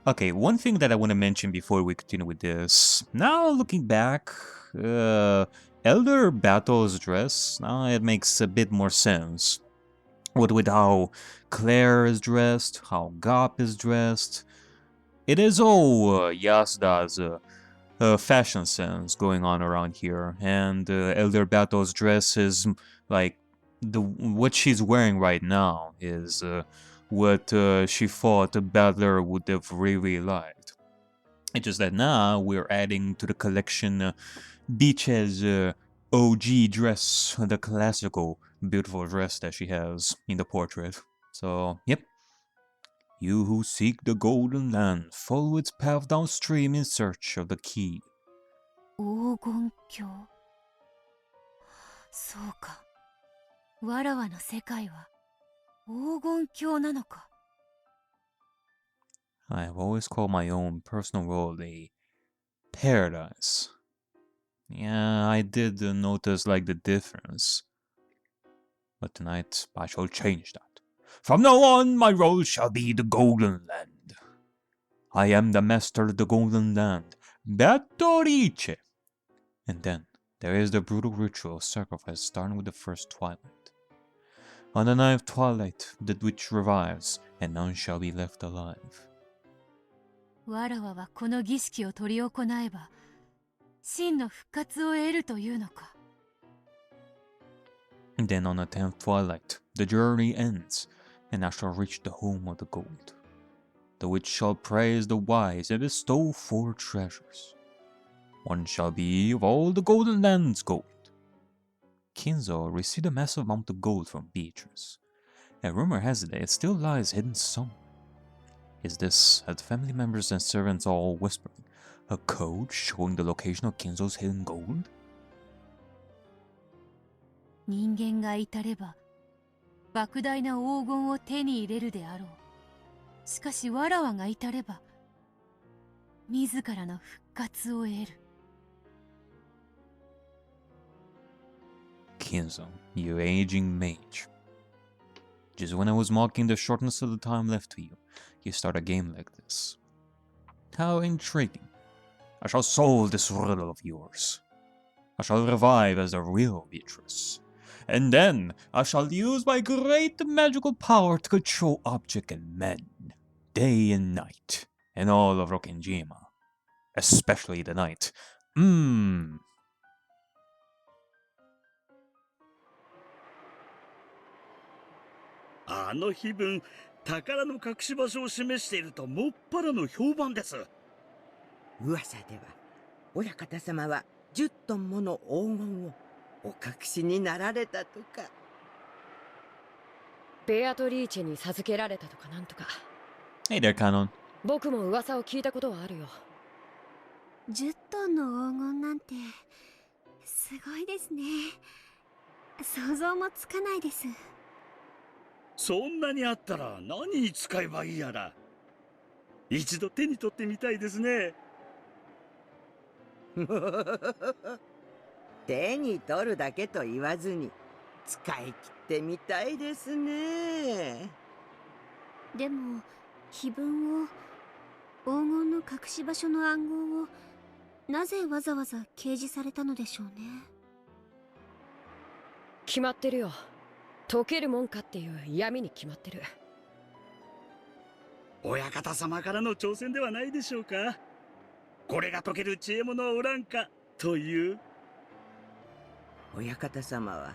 Okay, one thing that I want to mention before we continue with this. Now looking back, Elder Battle's dress, now it makes a bit more sense. What with how Claire is dressed, how Gop is dressed. It is all Yasuda's fashion sense going on around here, and Elder Battle's dress is like what she's wearing right now is what she thought the battler would have really liked. It's just that now we're adding to the collection Beach's OG dress, the classical beautiful dress that she has in the portrait. So, yep. You who seek the golden land, follow its path downstream in search of the key. 黄金鏡。そうか。わらわの世界は黄金鏡なのか。I have always called my own personal world a paradise. Yeah, I did notice like the difference. But tonight I shall change that. From now on, my role shall be the Golden Land. I am the master of the Golden Land, Battorice. And then there is the brutal ritual of sacrifice starting with the first twilight. On the ninth twilight, the witch revives, and none shall be left alive. わらわはこの儀式を執り行えば、真の復活を得るというのか。And then on the 10th twilight, the journey ends, and I shall reach the home of the gold. The witch shall praise the wise and bestow 4 treasures. One shall be of all the golden land's gold. Kinzo received a massive amount of gold from Beatrice, and rumor has it that it still lies hidden somewhere. Is this, as family members and servants are all whispering, a code showing the location of Kinzo's hidden gold? 人間が至れば、莫大な黄金を手に入れるであろう。しかしわらわが至れば、自らの復活を得る。Kinzo, you aging mage. Just when I was mocking the shortness of the time left to you, you start a game like this. How intriguing. I shall solve this riddle of yours. I shall revive as the real Beatrice. And then I shall use my great magical power to control objects and men, day and night, in all of Rokkenjima. Especially the night. あの碑文、宝の隠し場所を示しているともっぱらの評判です。噂では、親方様は10トンもの黄金をお隠しになられたとか。ベアトリーチェに授けられたとかなんとか。Hey there, Canon. 僕も噂を聞いたことはあるよ。10トンの黄金なんてすごいですね。想像もつかないです。そんなにあったら何に使えばいいやら。一度手に取ってみたいですね。手に取るだけと言わずに使い切ってみたいですね。でも碑文を、黄金の隠し場所の暗号をなぜわざわざ掲示されたのでしょうね。決まってるよ。解けるもんかっていう闇に決まってる。親方様からの挑戦ではないでしょうか。これが解ける知恵者はおらんかという。親方様は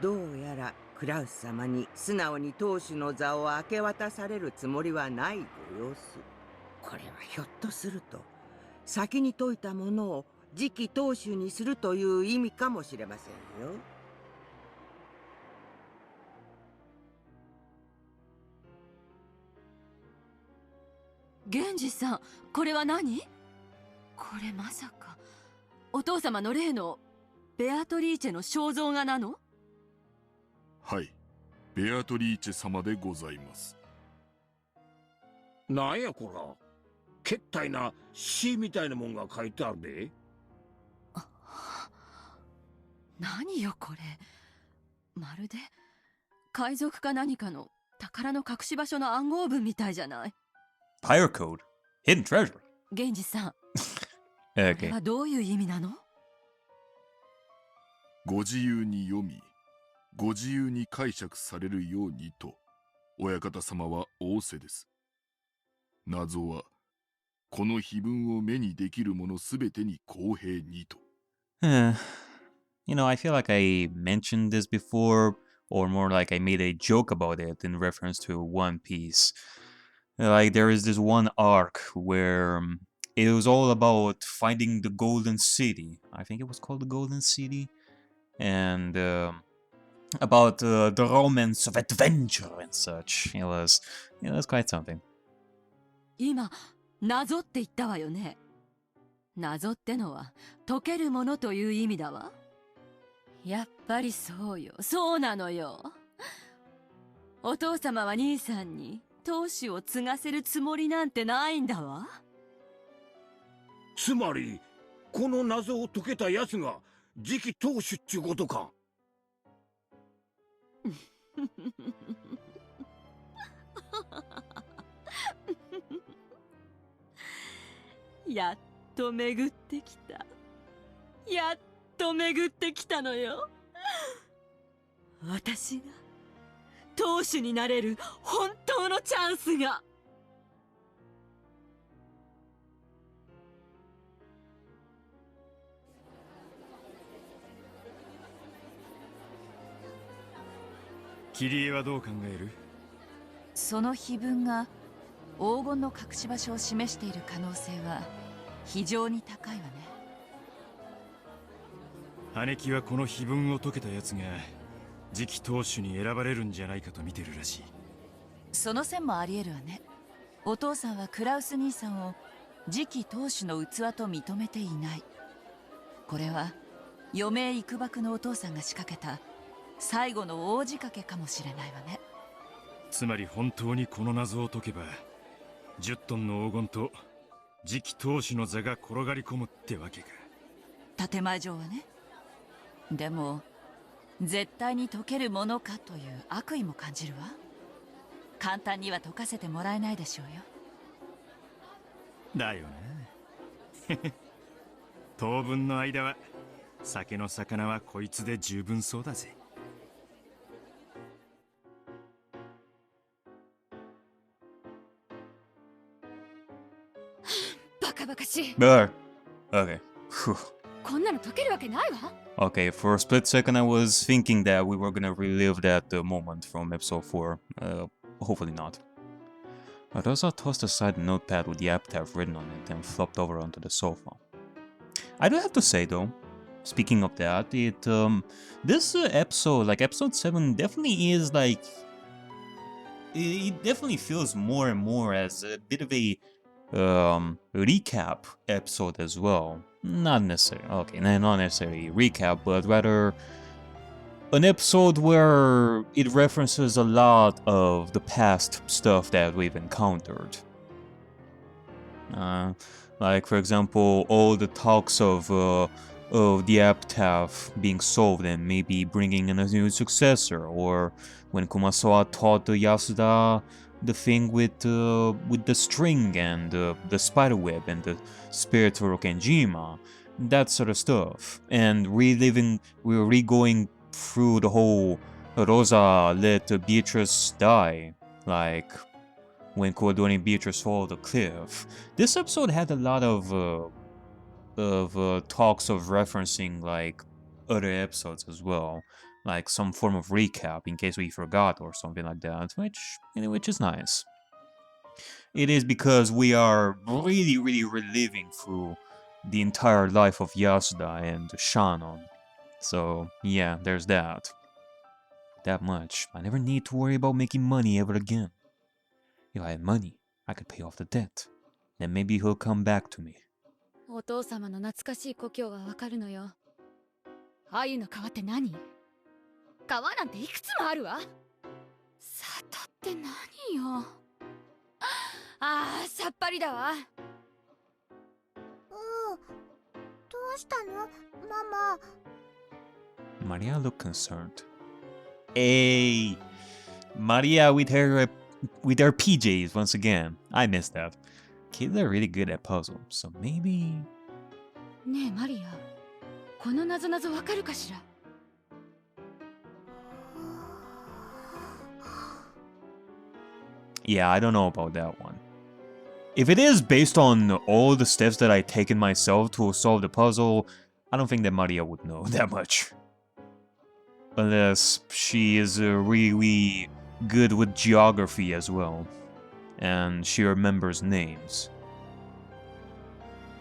どうやらクラウス様に素直に当主の座を明け渡されるつもりはないご様子。これはひょっとすると先に解いたものを次期当主にするという意味かもしれませんよ。源氏さん、これは何？これまさかお父様の例のベアトリーチェの肖像画なの？はい、ベアトリーチェ様でございます。なんやこら、けったいな詩みたいなもんが書いてあるで。何よこれ、まるで海賊か何かの宝の隠し場所の暗号文みたいじゃない。Pirate code? Hidden treasure. 源氏さん、これ Okay. はどういう意味なの？ご自由に読み、ご自由に解釈されるようにと、親方様は仰せです。謎は、この碑文を目にできるものすべてに公平にと。You know, I feel like I mentioned this before, or more like I made a joke about it in reference to One Piece. Like, there is this one arc where it was all about finding the Golden City. I think it was called the Golden City. And about the romance of adventure and such. It was quite something. 今、謎って言ったわよね。謎ってのは解けるものという意味だわ。やっぱりそうよ。そうなのよ。お父様は兄さんに当主を継がせるつもりなんてないんだわ。つまりこの謎を解けたやつが次期当主っちゅうことか。やっと巡ってきた。やっと巡ってきたのよ。私が当主になれる本当のチャンスが。切り絵はどう考える？その碑文が黄金の隠し場所を示している可能性は非常に高いわね。姉貴はこの碑文を解けたやつが次期当主に選ばれるんじゃないかと見てるらしい。その線もありえるわね。お父さんはクラウス兄さんを次期当主の器と認めていない。これは余命いくばくのお父さんが仕掛けた最後の大仕掛けかもしれないわね。つまり本当にこの謎を解けば10トンの黄金と次期当主の座が転がり込むってわけか。建前上はね。でも絶対に解けるものかという悪意も感じるわ。簡単には解かせてもらえないでしょうよ。だよな。当分の間は酒の魚はこいつで十分そうだぜ。バカバカしい。 Okay. Whew. こんなの解けるわけないわ。 Okay, for a split second I was thinking that we were gonna relive that moment from episode 4. Hopefully not. Rosa tossed aside the notepad with the epitaph written on it and flopped over onto the sofa. I do have to say though, speaking of that, this episode, like episode 7, definitely is like... It definitely feels more and more as a bit of a recap episode as well. Not necessarily, okay, not necessarily recap, but rather an episode where it references a lot of the past stuff that we've encountered. Like, for example, all the talks of the epitaph being solved and maybe bringing in a new successor, or when Kumasawa taught Yasuda the thing with the string and the spiderweb and the spirits of Rokenjima, that sort of stuff, and we're re-going through the whole Rosa let Beatrice die, like when Koadori and Beatrice fall the cliff. This episode had a lot of talks of referencing like other episodes as well, like some form of recap in case we forgot or something like that, which is nice. It is because we are really reliving through the entire life of Yasuda and Shannon. So yeah, there's that. That much. I never need to worry about making money ever again. If I had money, I could pay off the debt. Then maybe he'll come back to me. お父様の懐かしい故郷がわかるのよ。鮎の川って何？川なんていくつもあるわ。里って何よ。ああ、さっぱりだわ。どうしたの、ママ。 Maria looked concerned. Hey, Maria with her PJs once again. I missed that. Kids are really good at puzzles, so maybe... ねえマリア、この謎々わかるかしら。Yeah, I don't know about that one. If it is based on all the steps that I taken myself to solve the puzzle, I don't think that Maria would know that much. Unless she is really good with geography as well, and she remembers names.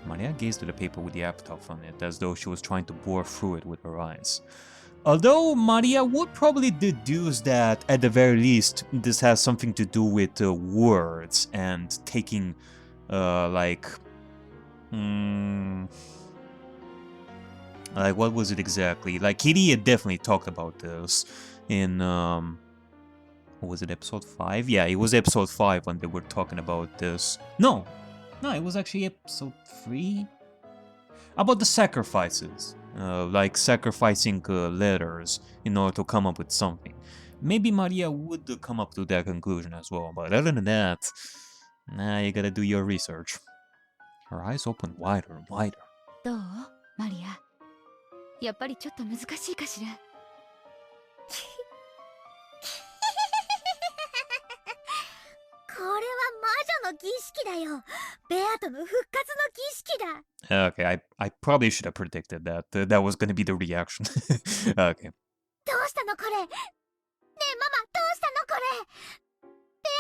Maria gazed at the paper with the epitaph on it, as though she was trying to bore through it with her eyes. Although Maria would probably deduce that, at the very least, this has something to do with words and taking, like, what was it exactly? Like, Kitty had definitely talked about this in, what was it, episode 5? Yeah, it was episode 5 when they were talking about this. No, it was actually episode 3? About the sacrifices. Like sacrificing letters in order to come up with something. Maybe Maria would come up to that conclusion as well, but other than that, nah, you gotta do your research. Her eyes opened wider and wider. どうマリア、やっぱりちょっと難しいかしら。これは魔女の儀式だよ。ベアとの復活の儀式だ。Okay, I probably should have predicted that. That was gonna be the reaction. Okay. どうしたのこれ。ねえママ、どうしたのこれ。ベ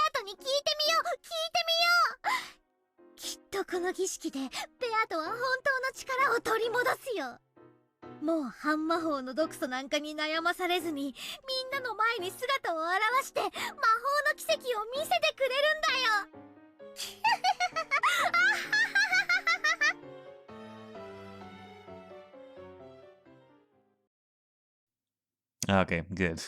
アとに聞いてみよう、聞いてみよう。きっとこの儀式でベアとは本当の力を取り戻すよ。もう半魔法の毒素なんかに悩まされずに、みんなの前に姿を現して魔法の奇跡を見せてくれるんだよ。Okay, good.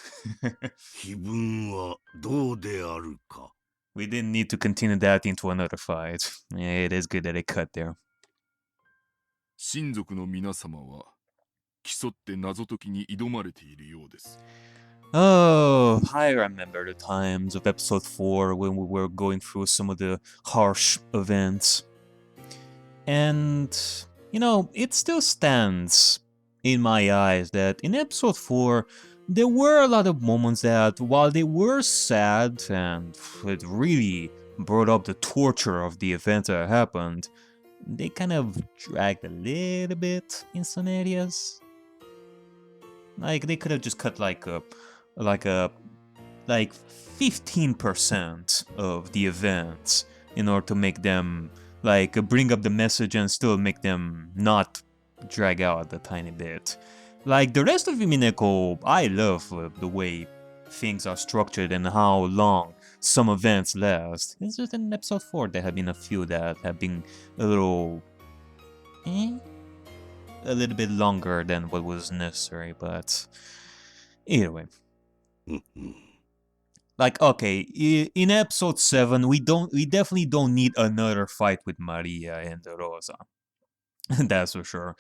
気分はどうであるか。 We didn't need to continue that into another fight. Yeah, it is good that it cut there. 親族の皆様は競って謎解きに挑まれているようです。 Oh, I remember the times of episode 4 when we were going through some of the harsh events. And, you know, it still stands in my eyes that in episode 4, there were a lot of moments that, while they were sad and it really brought up the torture of the event that happened, they kind of dragged a little bit in some areas. Like, they could have just cut like 15% of the events in order to make them, like, bring up the message and still make them not drag out a tiny bit. Like, the rest of Umineko, I love the way things are structured and how long some events last. It's just in episode 4 there have been a few that have been a little bit longer than what was necessary, but either way. Like, okay, in episode 7 we definitely don't need another fight with Maria and Rosa. That's for sure.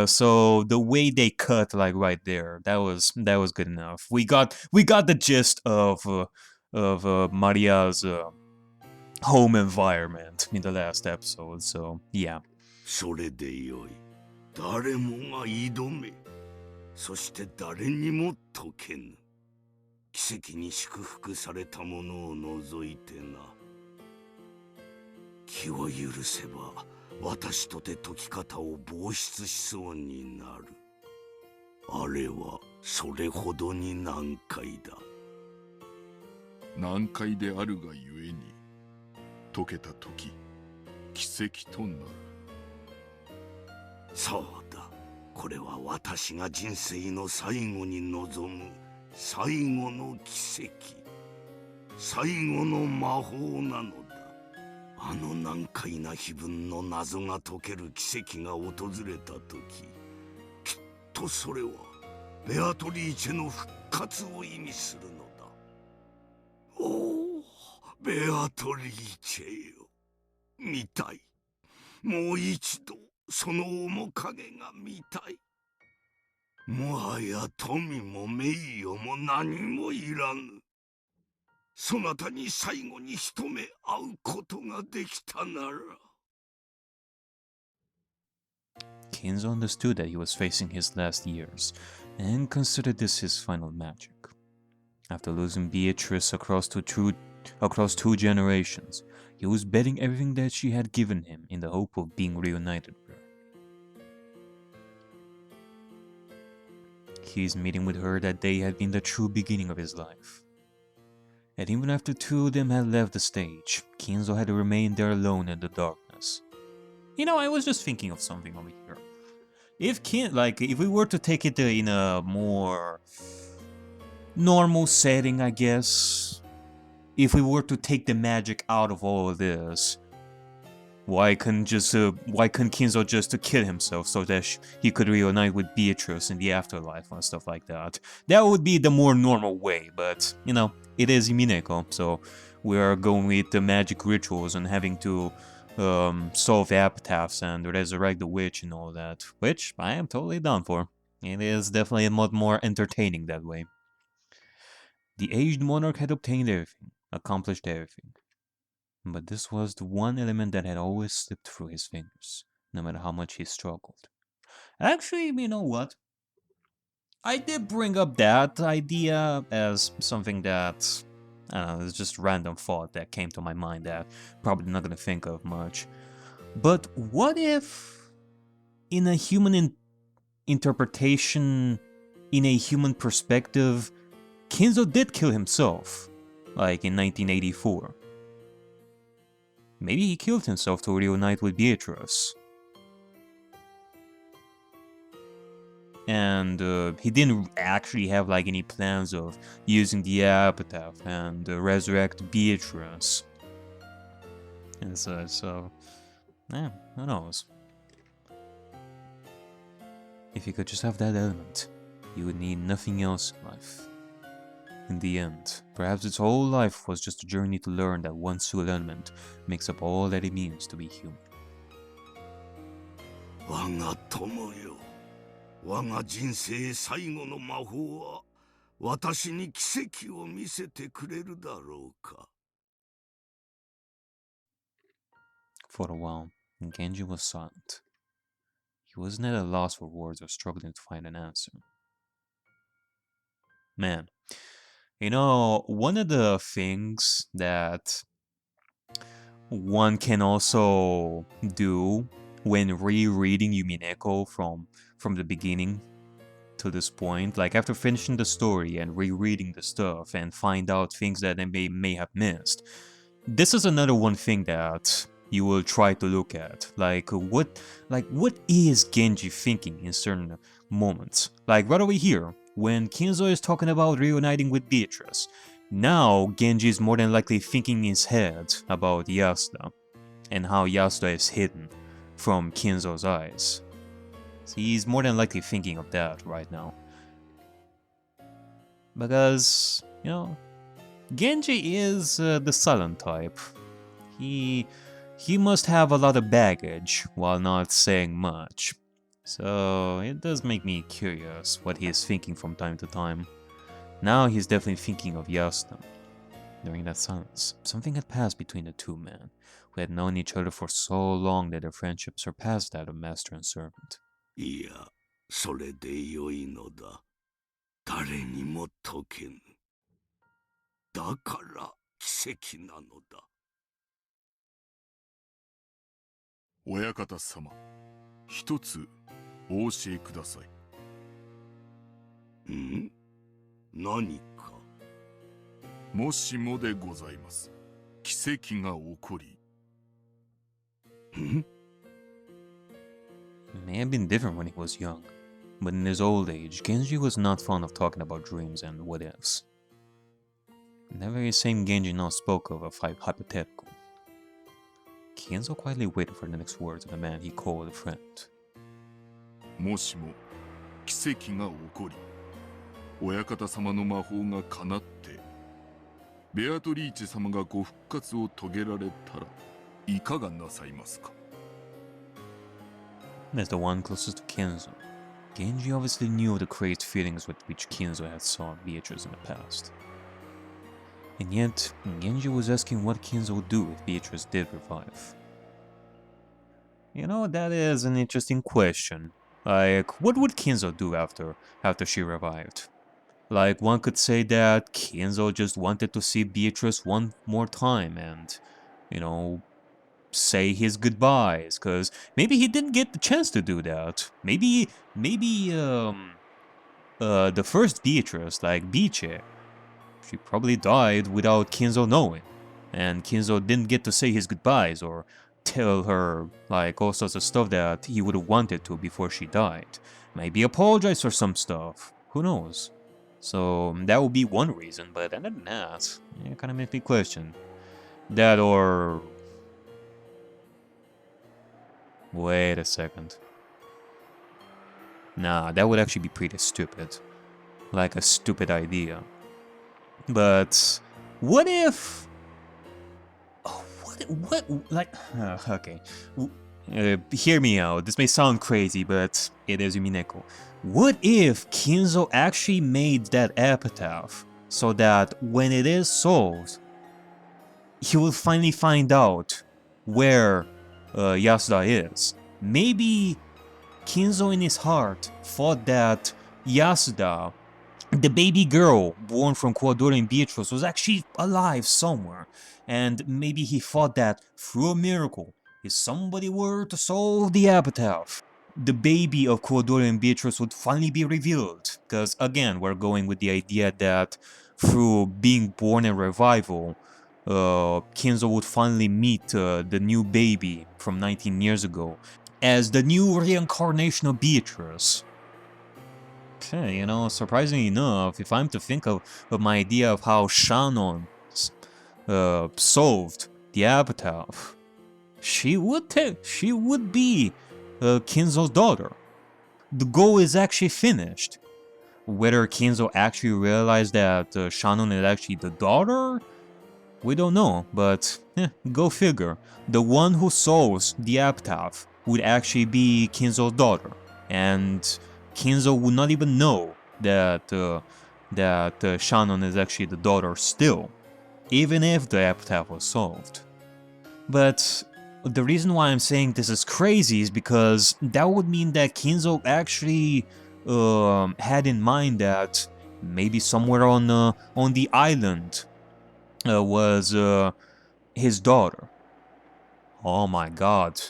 So the way they cut, like right there, that was good enough. We got the gist of Maria's home environment in the last episode. So yeah. それでよい。誰もが挑め。そして誰にも解けぬ。奇跡に祝福されたものを除いてな。気を許せば。私とて解き方を冒出しそうになる。あれはそれほどに難解だ。難解であるがゆえに解けた時奇跡となる。そうだ。これは私が人生の最後に望む最後の奇跡。最後の魔法なのだ。あの難解な碑文の謎が解ける奇跡が訪れた時、きっとそれはベアトリーチェの復活を意味するのだ。おお、ベアトリーチェよ。見たい。もう一度その面影が見たい。もはや富も名誉も何もいらぬ。そなたに最後に一目会うことができたなら。Kinzo understood that he was facing his last years, and considered this his final magic. After losing Beatrice across two generations, he was betting everything that she had given him in the hope of being reunited with her. His meeting with her that day had been the true beginning of his life. And even after two of them had left the stage, Kinzo had remained there alone in the darkness. You know, I was just thinking of something over here. If we were to take it in a more normal setting, I guess, if we were to take the magic out of all of this, why couldn't Kinzo just kill himself so that he could reunite with Beatrice in the afterlife and stuff like that? That would be the more normal way, but, you know, it is Umineko, so we are going with the magic rituals and having to solve epitaphs and resurrect the witch and all that, which I am totally down for. It is definitely a lot more entertaining that way. The aged monarch had obtained everything, accomplished everything. But this was the one element that had always slipped through his fingers, no matter how much he struggled. Actually, you know what? I did bring up that idea as something that, I don't know, it's just random thought that came to my mind that probably not gonna think of much. But what if, in a human interpretation, in a human perspective, Kinzo did kill himself, like in 1984? Maybe he killed himself to reunite with Beatrice. And he didn't actually have like any plans of using the epitaph and resurrect Beatrice. And so, yeah, who knows? If you could just have that element, you would need nothing else in life. In the end, perhaps its whole life was just a journey to learn that one single element makes up all that it means to be human. 我が友よ、我が人生最後の魔法は私に奇跡を見せてくれるだろうか。For a while, Genji was silent. He wasn't at a loss for words or struggling to find an answer. Man, you know, one of the things that one can also do when rereading Umineko from the beginning to this point, like after finishing the story and rereading the stuff and find out things that they may have missed, this is another one thing that you will try to look at. Like what is Genji thinking in certain moments? Like right over here, when Kinzo is talking about reuniting with Beatrice, now Genji is more than likely thinking in his head about Yasuda and how Yasuda is hidden from Kinzo's eyes. So he's more than likely thinking of that right now. Because, you know, Genji is the silent type. He must have a lot of baggage while not saying much. So it does make me curious what he is thinking from time to time. Now he's definitely thinking of Yasuda. During that silence, something had passed between the two men, who had known each other for so long that their friendship surpassed that of master and servant. いや、それでよいのだ。誰にも解けぬ。だから奇跡なのだ。親方様、一つお教えください。ん？何か。もしもでございます。奇跡が起こり。ん？ It may have been different when he was young, but in his old age, Genji was not fond of talking about dreams and what-ifs. That very same Genji now spoke of a hypothetical. Kinzo quietly waited for the next words of the man he called a friend. もしも奇跡が起こり、親方様の魔法が叶って、ベアトリーチェ様がご復活を遂げられたら、いかがなさいますか? As the one closest to Kinzo, Genji obviously knew the crazed feelings with which Kinzo had sought Beatrice in the past. And yet, Genji was asking what Kinzo would do if Beatrice did revive. You know, that is an interesting question. Like, what would Kinzo do after she revived? Like, one could say that Kinzo just wanted to see Beatrice one more time and, you know, say his goodbyes, because maybe he didn't get the chance to do that. Maybe, the first Beatrice, like Biche, she probably died without Kinzo knowing, and Kinzo didn't get to say his goodbyes or tell her, like, all sorts of stuff that he would have wanted to before she died. Maybe apologize for some stuff, who knows? So that would be one reason, but other than that, it kind of makes me question. That or... Wait a second. Nah, that would actually be pretty stupid. Like a stupid idea. But what if... Oh, what, like... okay. Hear me out, this may sound crazy, but it is Umineko. What if Kinzo actually made that epitaph so that when it is solved, he will finally find out where Yasuda is? Maybe Kinzo in his heart thought that Yasuda, the baby girl born from Kuwadori and Beatrice, was actually alive somewhere, and maybe he thought that through a miracle, if somebody were to solve the epitaph, the baby of Kuwadori and Beatrice would finally be revealed. Because again, we're going with the idea that through being born in revival, Kinzo would finally meet the new baby from 19 years ago as the new reincarnation of Beatrice. Okay, you know, surprisingly enough, if I'm to think of my idea of how Shannon solved the epitaph, she would be Kinzo's daughter. The goal is actually finished. Whether Kinzo actually realized that Shannon is actually the daughter, we don't know, but go figure. The one who solves the epitaph would actually be Kinzo's daughter, and Kinzo would not even know that Shannon is actually the daughter still, even if the epitaph was solved. But the reason why I'm saying this is crazy is because that would mean that Kinzo actually had in mind that maybe somewhere on the island was his daughter. Oh my god.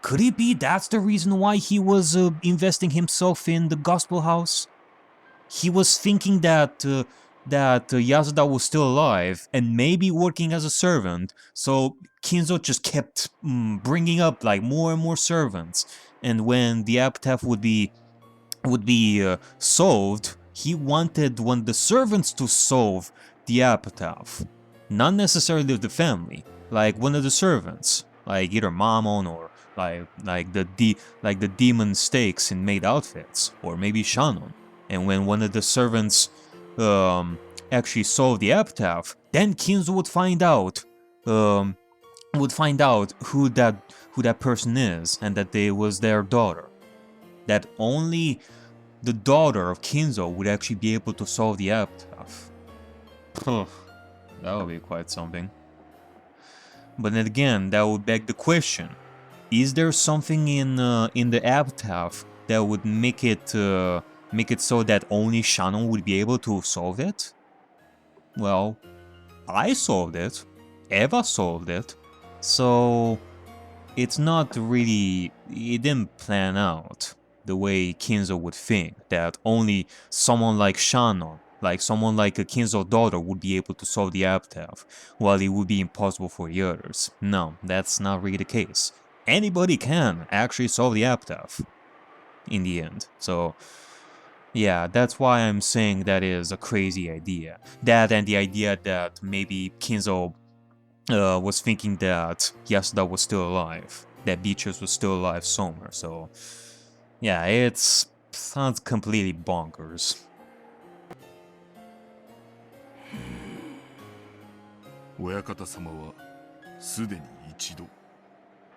Could it be that's the reason why he was investing himself in the gospel house? He was thinking that Yasuda was still alive and maybe working as a servant, so Kinzo just kept bringing up like more and more servants, and when the epitaph would be solved, he wanted one of the servants to solve the epitaph, not necessarily the family, like one of the servants, like either Mamon or like the demon stakes in maid outfits, or maybe Shannon. And when one of the servants actually solved the epitaph, then Kinzo would find out who that person is, and that they was their daughter. That only the daughter of Kinzo would actually be able to solve the epitaph. That would be quite something. But then again, that would beg the question: is there something in the epitaph that would make it so that only Shannon would be able to solve it? Well, I solved it. Eva solved it. So it's not really... it didn't plan out the way Kinzo would think, that only someone like Shannon, like someone like a Kinzo's daughter, would be able to solve the epitaph, while it would be impossible for the others. No, that's not really the case. Anybody can actually solve the epitaph in the end. So yeah, that's why I'm saying that is a crazy idea. That and the idea that maybe Kinzo was thinking that Yasuda was still alive, that Beatrice was still alive somewhere. So yeah, it sounds completely bonkers. 親方様はすでに一度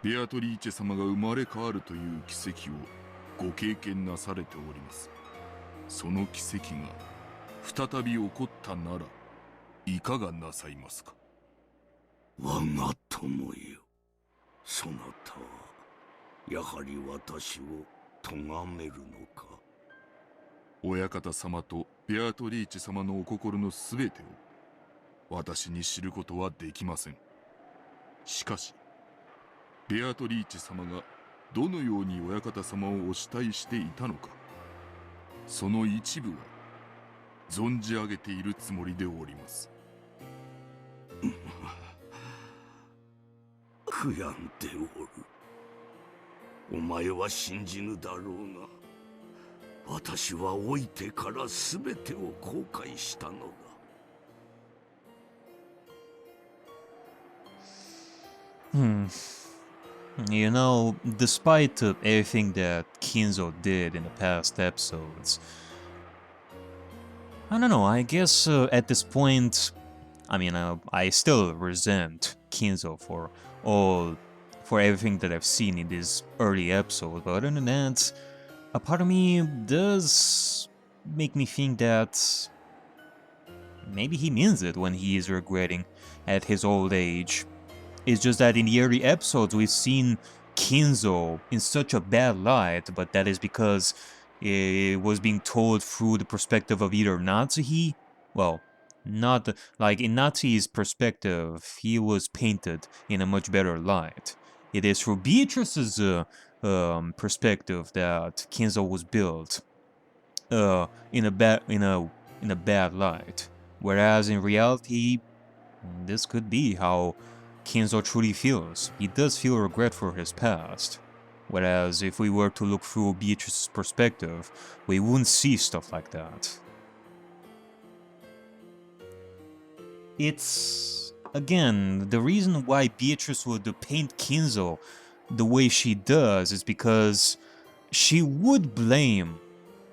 ベアトリーチェ様が生まれ変わるという奇跡をご経験なされております。その奇跡が再び起こったなら、いかがなさいますか。我が友よ、そなたはやはり私を咎めるのか。親方様とベアトリーチ様のお心のすべてを私に知ることはできません。しかしベアトリーチ様がどのように親方様をお慕いしていたのか、その一部は存じ上げているつもりでおります。悔やんでおる。お前は信じぬだろうが、私は老いてから全てを後悔したのだ。You know, despite everything that Kinzo did in the past episodes, I don't know, I guess at this point, I mean, I still resent Kinzo for everything that I've seen in these early episodes, but other than that, a part of me does make me think that maybe he means it when he is regretting at his old age. It's just that in the early episodes we've seen Kinzo in such a bad light, but that is because it was being told through the perspective of either Natsuhi, well, not like in Natsuhi's perspective, he was painted in a much better light. It is through Beatrice's perspective that Kinzo was built in a bad light, whereas in reality, this could be how Kinzo truly feels. He does feel regret for his past. Whereas if we were to look through Beatrice's perspective, we wouldn't see stuff like that. It's, again, the reason why Beatrice would paint Kinzo the way she does is because she would blame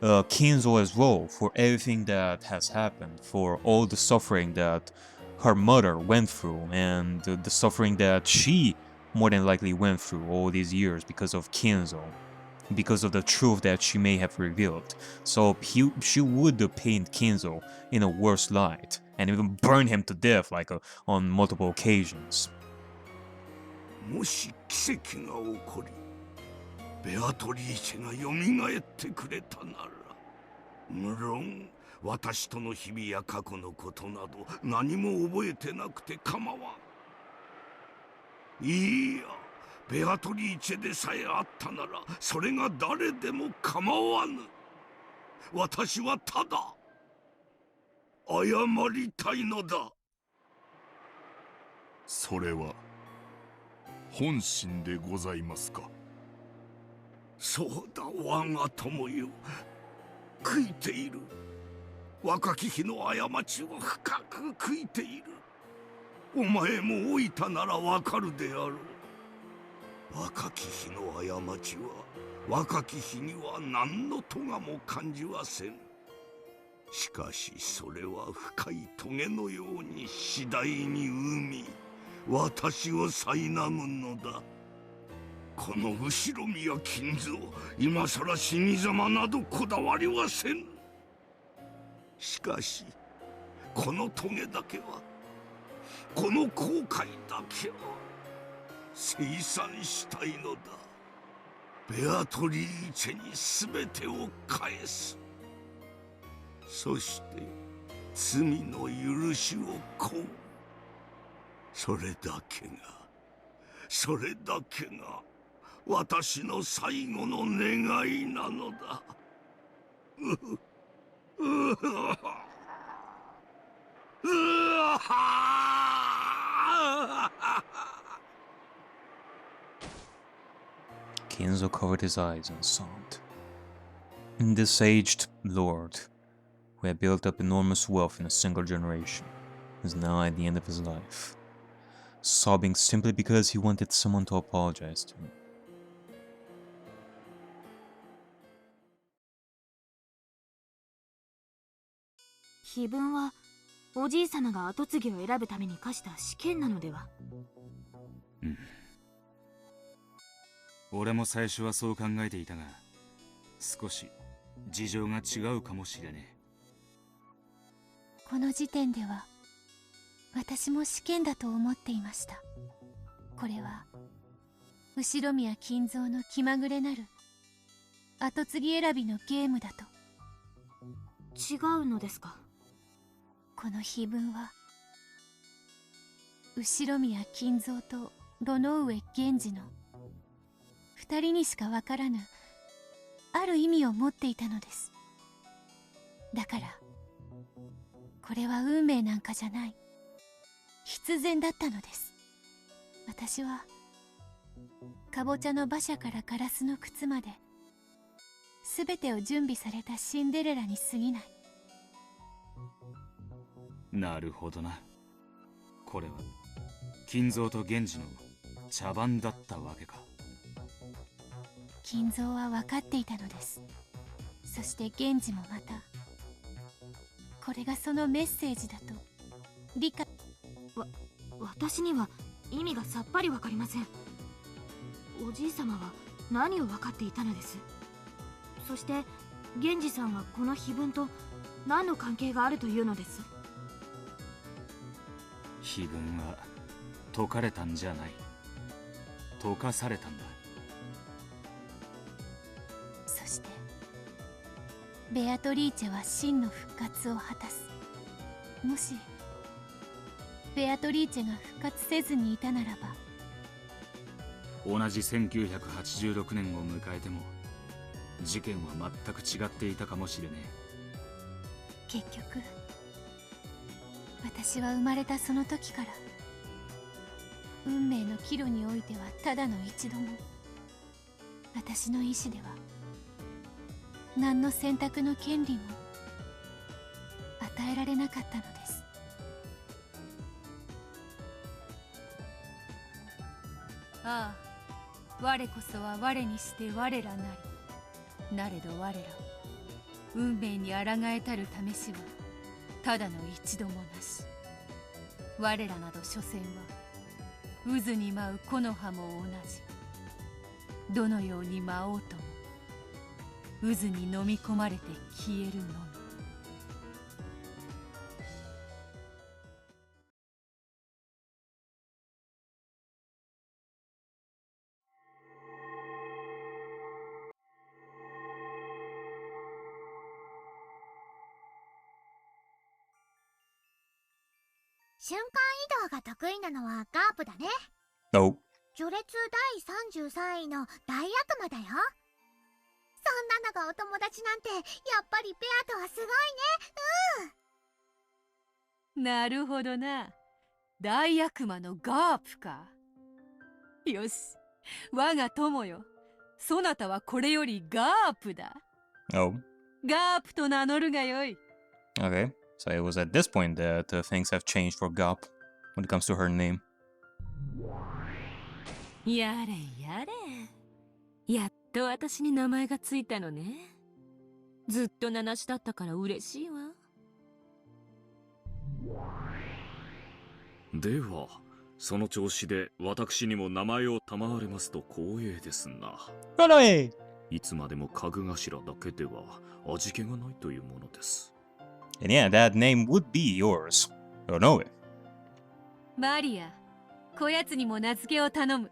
Kinzo as well for everything that has happened, for all the suffering that her mother went through and the suffering that she more than likely went through all these years because of Kinzo, because of the truth that she may have revealed. So she would paint Kinzo in a worse light and even burn him to death like on multiple occasions. もし奇跡が起こり、ベアトリーチェがよみがえってくれたなら、無論私との日々や過去のことなど何も覚えてなくて構わん。いや、ベアトリーチェでさえあったなら、それが誰でも構わぬ。私はただ謝りたいのだ。それは本心でございますか。そうだ、我が友よ。悔いている。若き日の過ちを深く悔いている。お前も老いたならわかるであろう。若き日の過ちは若き日には何の咎も感じはせん。しかしそれは深い棘のように次第に生み、私を苛むのだ。この後ろ宮金蔵、今さら死に様などこだわりはせん。しかしこの棘だけは、この後悔だけは清算したいのだ。ベアトリーチェに全てを返す。そして罪の許しを請う。それだけが私の最後の願いなのだ。Kinzo covered his eyes and sobbed. This aged lord, who had built up enormous wealth in a single generation, is now at the end of his life, sobbing simply because he wanted someone to apologize to him. 碑文はおじい様が跡継ぎを選ぶために課した試験なのでは。うん。俺も最初はそう考えていたが、少し事情が違うかもしれねえ。この時点では私も試験だと思っていました。これは後宮金蔵の気まぐれなる跡継ぎ選びのゲームだと。違うのですか？この碑文は後宮金蔵と炉上源氏の二人にしかわからぬある意味を持っていたのです。だからこれは運命なんかじゃない、必然だったのです。私はかぼちゃの馬車からガラスの靴まで全てを準備されたシンデレラに過ぎない。なるほどな。これは金蔵と源氏の茶番だったわけか。金蔵は分かっていたのです。そして源氏もまたこれがそのメッセージだと理解。私には意味がさっぱりわかりません。おじい様は何を分かっていたのです？そして源氏さんはこの碑文と何の関係があるというのです？碑文は解かれたんじゃない、解かされたんだ。そしてベアトリーチェは真の復活を果たす。もしベアトリーチェが復活せずにいたならば、同じ1986年を迎えても事件は全く違っていたかもしれね結局私は生まれたその時から運命の岐路においてはただの一度も私の意志では何の選択の権利も与えられなかったのです。ああ、我こそは我にして我らなり。なれど我ら運命に抗えたる試しはただの一度もなし。我らなど所詮は渦に舞う木の葉も同じ。どのように舞おうとも渦に飲み込まれて消えるのみ。瞬間移動が得意なのはガープだね。 Oh. 序列第33位の大悪魔だよ。そんなのがお友達なんてやっぱりペアとはすごいね。なるほどな。大悪魔のガープか。よし、我が友よ。そなたはこれよりガープだ。Oh. ガープと名乗るがよい。 Okay. So it was at this point that things have changed for Gop when it comes to her name. やれやれ。やっと私に名前がついたのね。ずっと名なしだったから嬉しいわ。ではその調子で私にも名前を賜れますと光栄ですな。Right. いつまでも家具頭だけでは味気がないというものです。 And yeah, that name would be yours. You know it. マリア、こやつにも名付けを頼む。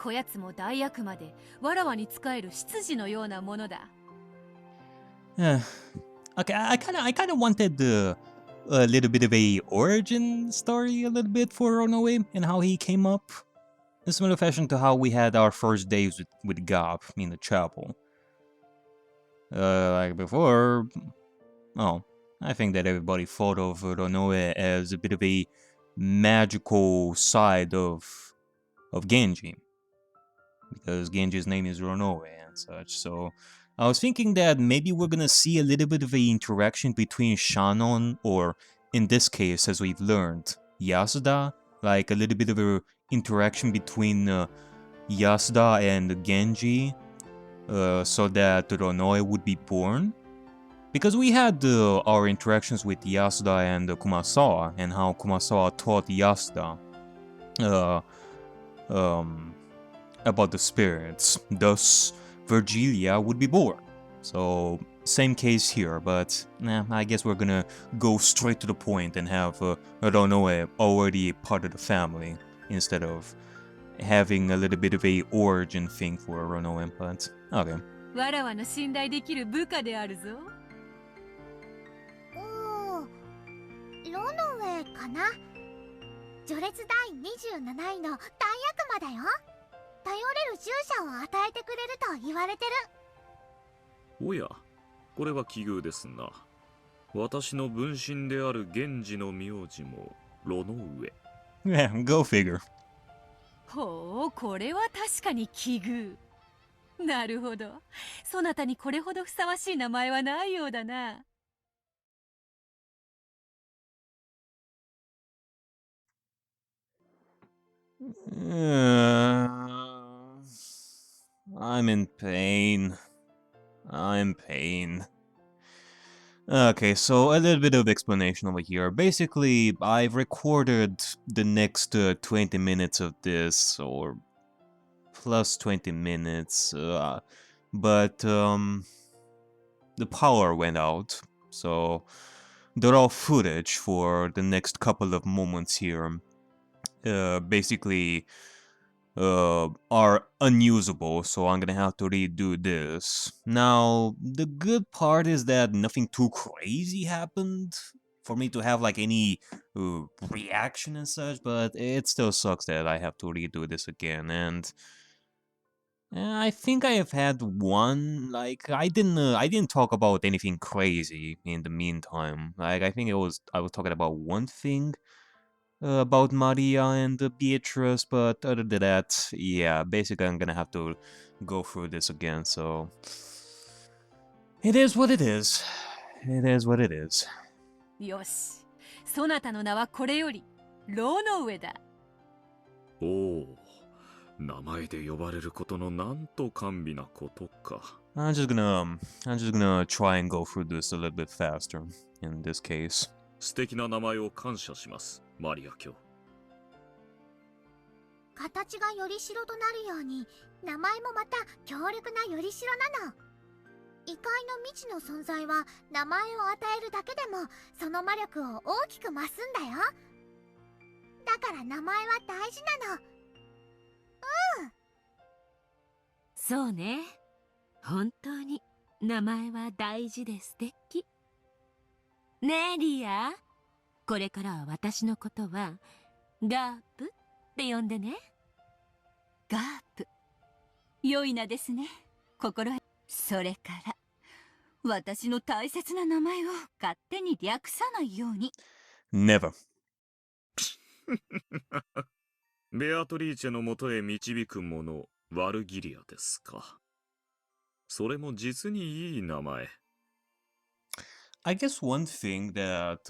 こやつも大悪魔でわらわに仕える執事のようなものだ。Okay, I kind of wanted a little bit of a origin story a little bit for Noby and how he came up. In similar fashion to how we had our first days with Gop in the chapel. Like before, I think that everybody thought of Noby as a bit of a magical side of Genji. Because Genji's name is Noby and such, so I was thinking that maybe we're gonna see a little bit of a interaction between Shannon, or in this case, as we've learned, Yasuda, like a little bit of a interaction between Yasuda and Genji, so that Noby would be born. Because we had our interactions with Yasuda and Kumasawa, and how Kumasawa taught Yasuda about the spirits. Thus, Virgilia would be born. So same case here, but I guess we're gonna go straight to the point and have Ronoe already part of the family instead of having a little bit of a origin thing for Ronoe, but okay. わらわの信頼できる部下であるぞ。ロノウェイかな。序列第27位の大悪魔だよ。頼れる従者を与えてくれると言われてる。おや、これは奇遇ですな。私の分身である源氏の名字もロノウェイ。Yeah, go figure. ほう、これは確かに奇遇。なるほど。そなたにこれほどふさわしい名前はないようだな。I'm in pain. I'm pain. Okay, so a little bit of explanation over here. Basically, I've recorded the next 20 minutes of this, or plus 20 minutes, but the power went out, so they're all footage for the next couple of moments here. Basically are unusable, so I'm gonna have to redo this. Now, the good part is that nothing too crazy happened for me to have like any reaction and such, but it still sucks that I have to redo this again. And I think I have had one, like I didn't talk about anything crazy in the meantime. Like I think I was talking about one thing about Maria and Beatrice, but other than that, yeah, basically I'm gonna have to go through this again, so it is what it is. It is what it is. よし、そなたの名はこれよりロノウェだ。おお、名前で呼ばれることのなんと甘美なことか。I'm just gonna try and go through this a little bit faster in this case. 素敵な名前を感謝します、マリア卿。形がよりしろとなるように、名前もまた強力なよりしろなの。異界の未知の存在は名前を与えるだけでもその魔力を大きく増すんだよ。だから名前は大事なの。そうね。本当に名前は大事で素敵。ねえリア、これからは私のことはガープって呼んでね。ガープ。良い名ですね。心得。それから私の大切な名前を勝手に略さないように。Never. ベアトリーチェのもとへ導く者、ワルギリアですか。それも実にいい名前。I guess one thing that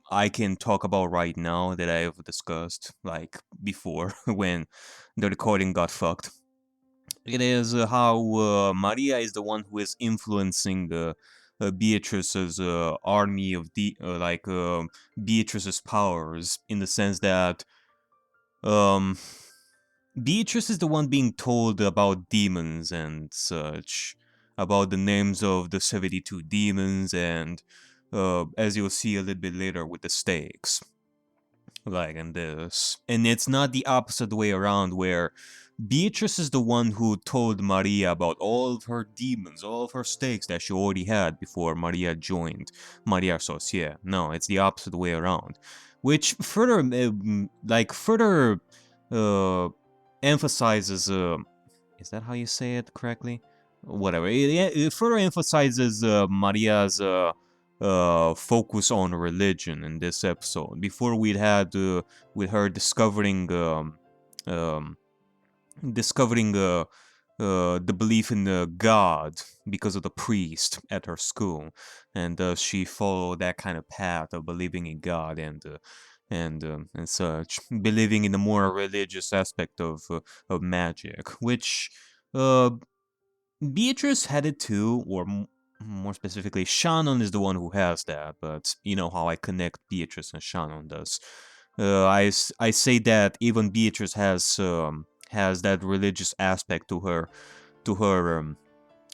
I can talk about right now that I've discussed, like before, when the recording got fucked, it is how Maria is the one who is influencing Beatrice's army of Beatrice's powers, in the sense that Beatrice is the one being told about demons and such, about the names of the 72 demons, and as you'll see a little bit later with the stakes, like in this. And it's not the opposite way around, where Beatrice is the one who told Maria about all of her demons, all of her stakes that she already had before Maria joined Maria Associée. No, it's the opposite way around, which further emphasizes, is that how you say it correctly? Whatever. It further emphasizes Maria's focus on religion in this episode. Before we'd had with her discovering the belief in God because of the priest at her school, and she followed that kind of path of believing in God and such, believing in the more religious aspect of magic, which Beatrice had it too, or more specifically, Shannon is the one who has that, but you know how I connect Beatrice and Shannon does. I say that even Beatrice has that religious aspect to her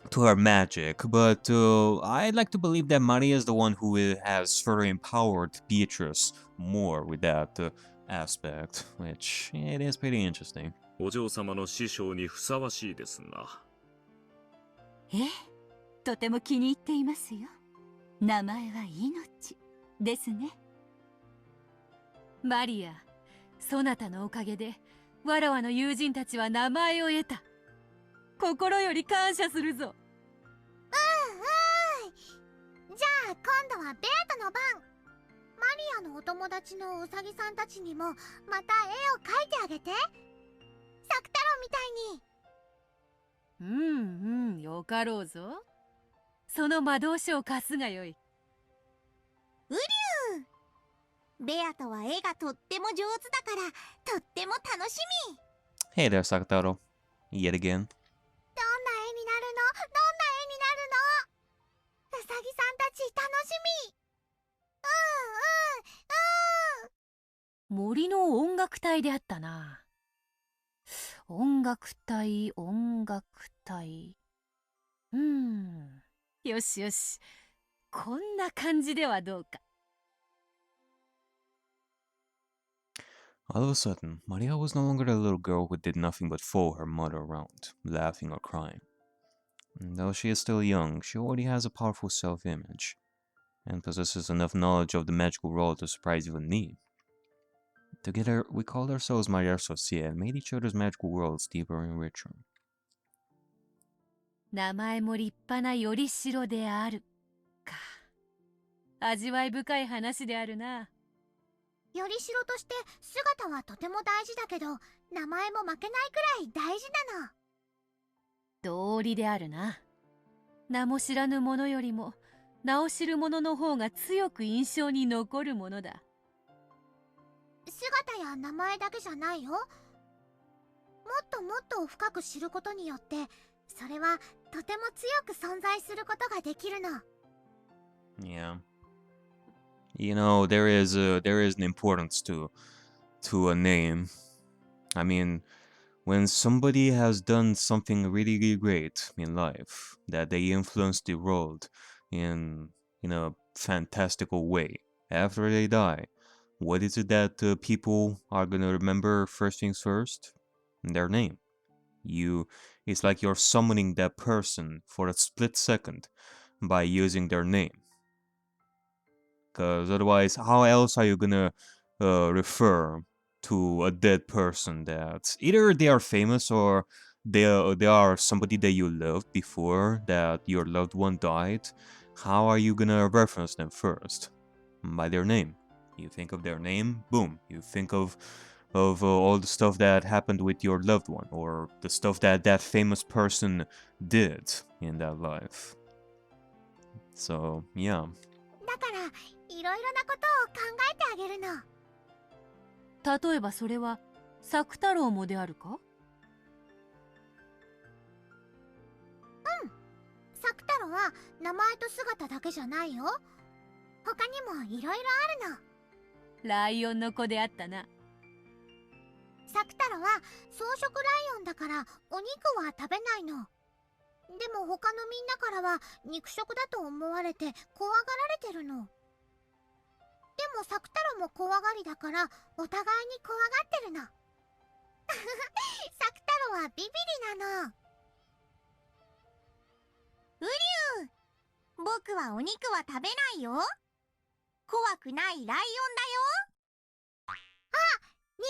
to her magic, but I'd like to believe that Maria is the one who has further empowered Beatrice more with that aspect, which it is pretty interesting. お嬢様の師匠にふさわしいですな。ええ、とても気に入っていますよ。名前は命ですね。マリア、そなたのおかげでわらわの友人たちは名前を得た。心より感謝するぞ。じゃあ今度はベアトの番。マリアのお友達のウサギさんたちにもまた絵を描いてあげて。サク太郎みたいに。よかろうぞ。その魔導書を貸すがよい。うりゅう。ベアトは絵がとっても上手だからとっても楽しみ。 Hey there, Sakataro. Yet again. どんな絵になるの？どんな絵になるの？ウサギさんたち楽しみ。森の音楽隊であったな。音楽隊。よしよし。こんな感じではどうか。All of a sudden, Maria was no longer the little girl who did nothing but follow her mother around, laughing or crying. And though she is still young, she already has a powerful self-image, and possesses enough knowledge of the magical world to surprise even me. Together, we called ourselves Maria Socia and made each other's magical worlds deeper and richer. 名前も立派なよりしろであるか。味わい深い話であるな。よりしろとして姿はとても大事だけど、名前も負けないくらい大事なの。道理であるな。名も知らぬ者よりも名を知る者の方が強く印象に残るものだ。姿や名前だけじゃないよ。もっともっと深く知ることによって、それはとても強く存在することができるの。Yeah. You know, there is an importance to a name. I mean, when somebody has done something really, really great in life, that they influence the world in a fantastical way, after they die, what is it that people are gonna remember first things first? Their name. It's like you're summoning that person for a split second by using their name. Because otherwise, how else are you gonna refer to a dead person that either they are famous or they are somebody that you loved before that your loved one died? How are you gonna reference them first? By their name. You think of their name, boom. You think of all the stuff that happened with your loved one, or the stuff that that famous person did in that life. So, yeah. だからいろいろなことを考えてあげるの。例えばそれは作太郎もであるか？作太郎は名前と姿だけじゃないよ。他にもいろいろあるの。ライオンの子であったな。作太郎は草食ライオンだからお肉は食べないの。でも他のみんなからは肉食だと思われて怖がられてるの。でも作太郎も怖がりだからお互いに怖がってるの。作太郎はビビリなの。うりゅう、僕はお肉は食べないよ。怖くないライオンだよ。あ、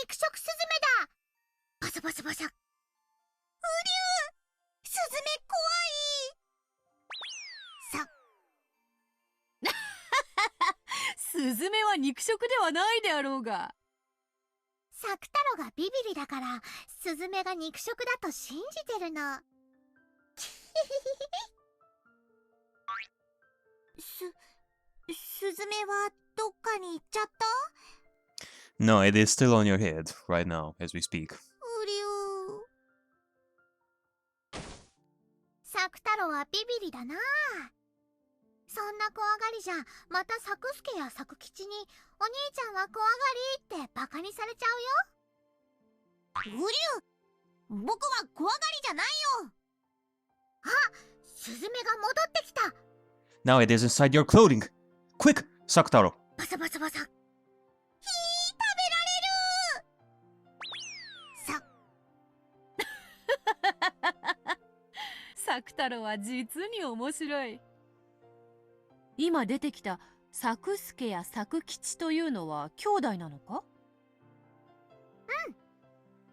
肉食スズメだ。バサバサバサ。うりゅう、スズメ怖い。スズメは肉食ではないであろうが。作太郎がビビリだからスズメが肉食だと信じてるの。スズメはどっかに行っちゃった？ No, it is still on your head right now as we speak. うりゅう。作太郎はビビリだな。そんな怖がりじゃまた作助や作吉にお兄ちゃんは怖がりってバカにされちゃうよ。うりゅう、僕は怖がりじゃないよ。あ、スズメが戻ってきた。 Now it is inside your clothing. Quick, Sakutaro. バサバサバサ。食べられる。サク太郎は実に面白い。今出てきたサクスケやサク吉というのは兄弟なのか？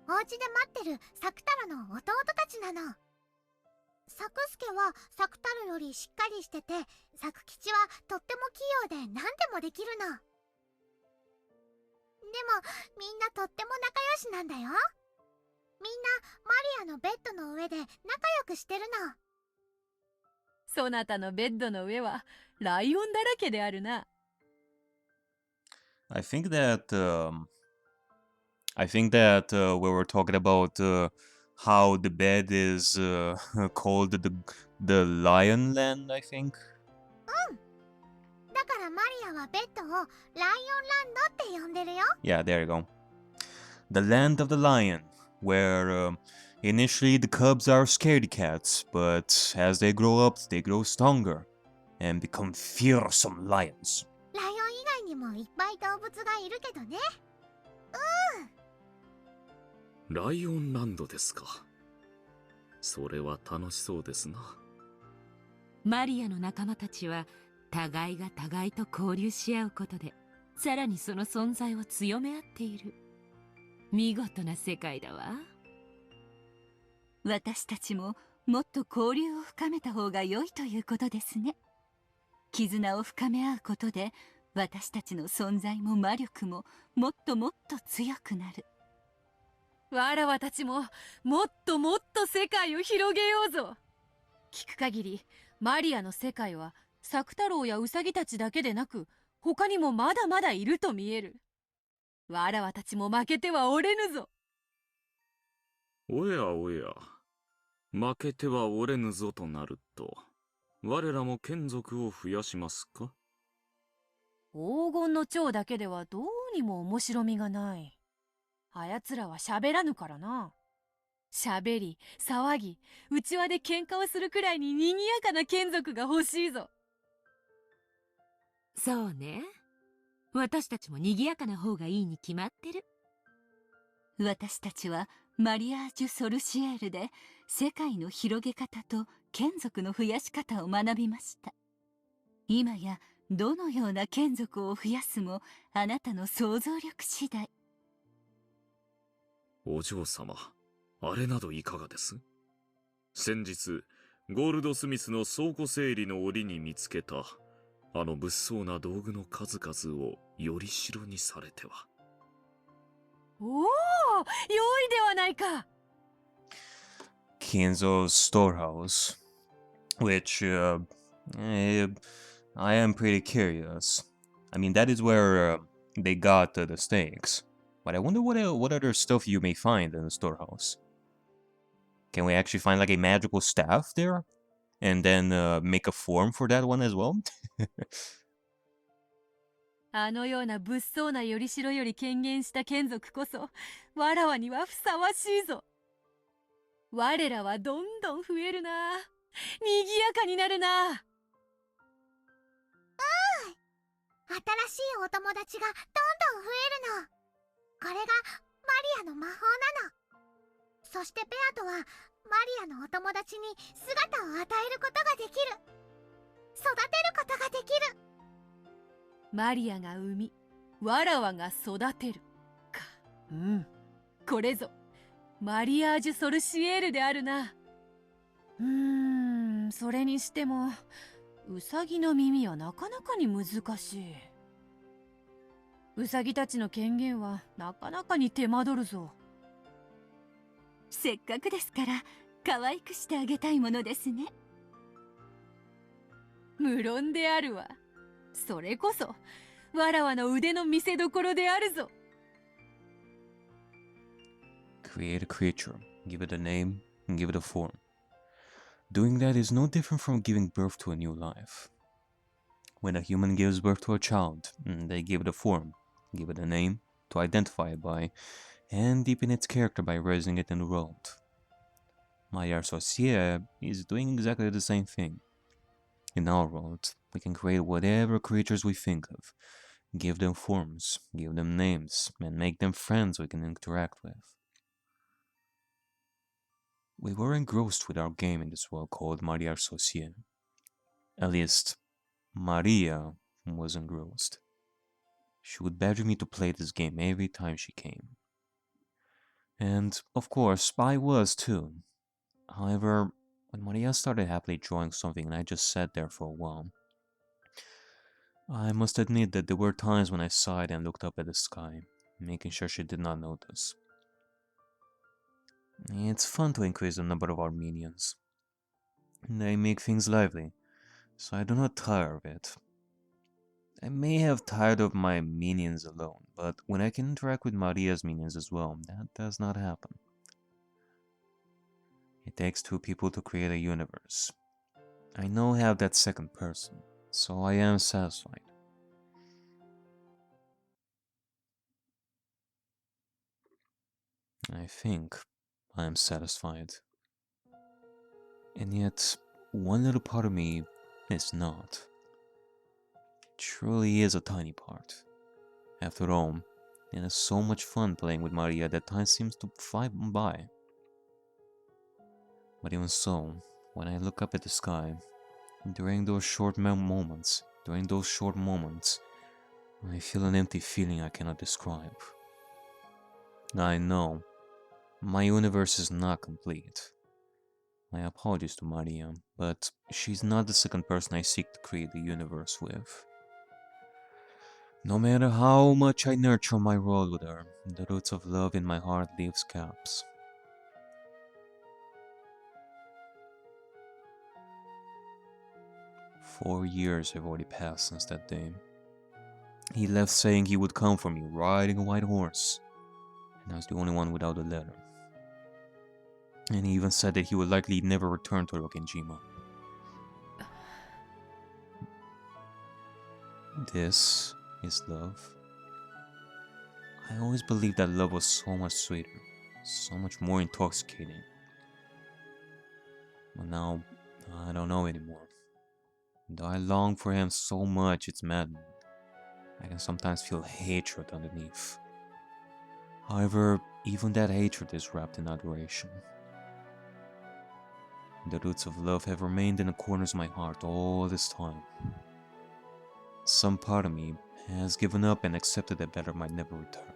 お家で待ってるサク太郎の弟たちなの。サクスケはサク太郎よりしっかりしてて、サク吉はとっても器用で何でもできるの。でもみんなとっても仲良しなんだよ。みんなマリアのベッドの上で仲良くしてるの。そなたのベッドの上はライオンだらけであるな。I think that we were talking about how the bed is called the Lion Land, I think. だからマリアはベッドをライオンランドって呼んでるよ。Yeah, there you go. The land of the lion, where initially the cubs are scaredy cats, but as they grow up, they grow stronger and become fearsome lions. ライオン以外にもいっぱい動物がいるけどね。ライオンランドですか。それは楽しそうですな。マリアの仲間たちは互いが互いと交流し合うことで、さらにその存在を強め合っている。見事な世界だわ。私たちももっと交流を深めた方が良いということですね。絆を深め合うことで、私たちの存在も魔力ももっともっと強くなる。わらわたちももっともっと世界を広げようぞ。聞く限りマリアの世界はサク太郎やウサギたちだけでなく、他にもまだまだいると見える。わらわたちも負けてはおれぬぞ。おやおや、負けてはおれぬぞとなると、我らも眷属を増やしますか？黄金の蝶だけではどうにも面白みがない。あやつらは喋らぬからな。喋り、騒ぎ、内輪で喧嘩をするくらいに賑やかな眷属が欲しいぞ。そうね。私たちも賑やかな方がいいに決まってる。私たちはマリアージュ・ソルシエールで世界の広げ方と眷属の増やし方を学びました。今やどのような眷属を増やすもあなたの想像力次第。お嬢様、あれなどいかがです？先日、ゴールドスミスの倉庫整理の折に見つけた、あの物騒な道具の数々をよりしろにされては。おお、良いではないか。Kinzo's storehouse, which I am pretty curious. I mean, that is where they got the steaks. But I wonder what other stuff you may find in the storehouse. Can we actually find like a magical staff there? And then make a form for that one as well? あのような物騒なよりしろより権限した眷属こそ、わらわにはふさわしいぞ。我らはどんどん増えるな。賑やかになるな。新しいお友達がどんどん増えるの。これがマリアの魔法なの。そしてベアとはマリアのお友達に姿を与えることができる。育てることができる。マリアが産み、わらわが育てるか。これぞマリアージュ・ソルシエールであるな。それにしてもウサギの耳はなかなかに難しい。ウサギたちの権限はなかなかに手間取るぞ。せっかくですから可愛くしてあげたいものですね。無論であるわ。それこそわらわの腕の見せ所であるぞ。Create a creature, give it a name, and give it a form. Doing that is no different from giving birth to a new life. When a human gives birth to a child, they give it a form, give it a name to identify it by, and deepen its character by raising it in the world. Maria Associé is doing exactly the same thing. In our world, we can create whatever creatures we think of, give them forms, give them names, and make them friends we can interact with. We were engrossed with our game in this world called Maria Associé. At least, Maria was engrossed. She would badger me to play this game every time she came. And, of course, I was too. However, when Maria started happily drawing something and I just sat there for a while, I must admit that there were times when I sighed and looked up at the sky, making sure she did not notice. It's fun to increase the number of our minions. They make things lively, so I do not tire of it. I may have tired of my minions alone, but when I can interact with Maria's minions as well, that does not happen. It takes two people to create a universe. I now have that second person, so I am satisfied. I think I am satisfied. And yet, one little part of me is not. It truly is a tiny part. After all, it is so much fun playing with Maria that time seems to fly by. But even so, when I look up at the sky, during those short moments, I feel an empty feeling I cannot describe. I know, my universe is not complete. My apologies to Maria, but she's not the second person I seek to create the universe with. No matter how much I nurture my role with her, the roots of love in my heart leave scabs. Four years have already passed since that day. He left saying he would come for me riding a white horse, and I was the only one without a letter. And he even said that he would likely never return to Rokenjima. This is love. I always believed that love was so much sweeter, so much more intoxicating. But now, I don't know anymore. Though I long for him so much, it's maddening. I can sometimes feel hatred underneath. However, even that hatred is wrapped in adoration. The roots of love have remained in the corners of my heart all this time. Some part of me has given up and accepted that better might never return.